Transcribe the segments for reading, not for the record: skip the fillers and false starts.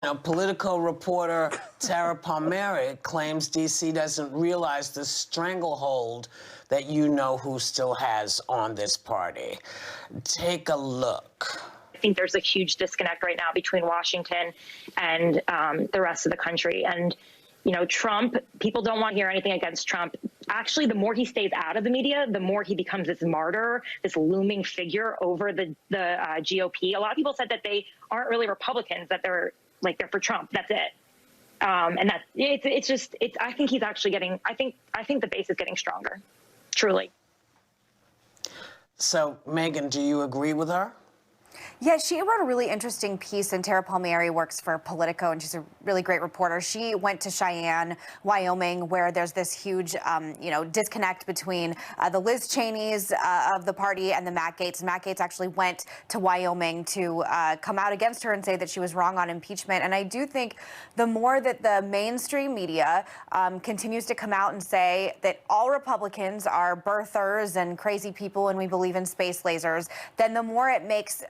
Politico reporter Tara Palmeri claims D.C. doesn't realize the stranglehold that you know who still has on this party. Take a look. I think there's a huge disconnect right now between Washington and the rest of the country. And, you know, Trump, people don't want to hear anything against Trump. Actually, the more he stays out of the media, the more he becomes this martyr, this looming figure over the GOP. A lot of people said that they aren't really Republicans, that they're for Trump. That's it. And that's I think he's actually getting, I think the base is getting stronger, truly. So, Meghan, do you agree with her? Yeah, she wrote a really interesting piece, and Tara Palmeri works for Politico, and she's a really great reporter. She went to Cheyenne, Wyoming, where there's this huge, disconnect between the Liz Cheneys of the party and the Matt Gaetz. Matt Gaetz actually went to Wyoming to come out against her and say that she was wrong on impeachment. And I do think the more that the mainstream media continues to come out and say that all Republicans are birthers and crazy people and we believe in space lasers, then the more it makes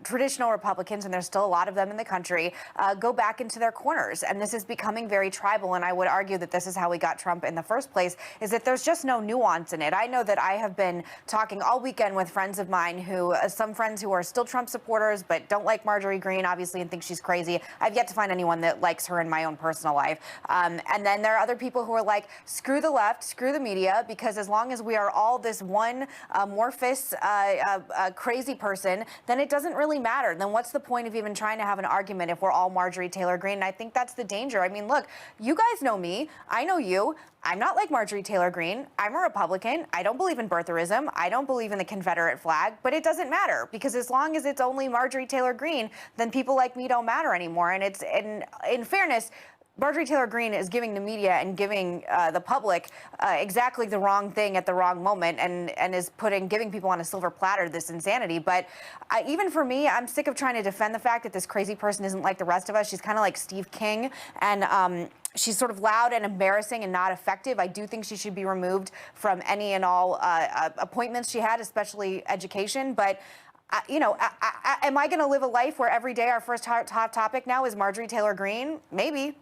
traditional Republicans, and there's still a lot of them in the country, go back into their corners. And this is becoming very tribal. And I would argue that this is how we got Trump in the first place, is that there's just no nuance in it. I know that I have been talking all weekend with friends of mine some friends who are still Trump supporters, but don't like Marjorie Greene, obviously, and think she's crazy. I've yet to find anyone that likes her in my own personal life. And then there are other people who are like, screw the left, screw the media, because as long as we are all this one amorphous, crazy person, then it doesn't really matter. Then what's the point of even trying to have an argument if we're all Marjorie Taylor Greene? And I think that's the danger. I mean, look, you guys know me. I know you. I'm not like Marjorie Taylor Greene. I'm a Republican. I don't believe in birtherism. I don't believe in the Confederate flag, but it doesn't matter, because as long as it's only Marjorie Taylor Greene, then people like me don't matter anymore. And it's, in fairness, Marjorie Taylor Greene is giving the media and giving the public exactly the wrong thing at the wrong moment, and is giving people on a silver platter this insanity. But even for me, I'm sick of trying to defend the fact that this crazy person isn't like the rest of us. She's kind of like Steve King, and she's sort of loud and embarrassing and not effective. I do think she should be removed from any and all appointments she had, especially education. But am I going to live a life where every day our first hot topic now is Marjorie Taylor Greene? Maybe.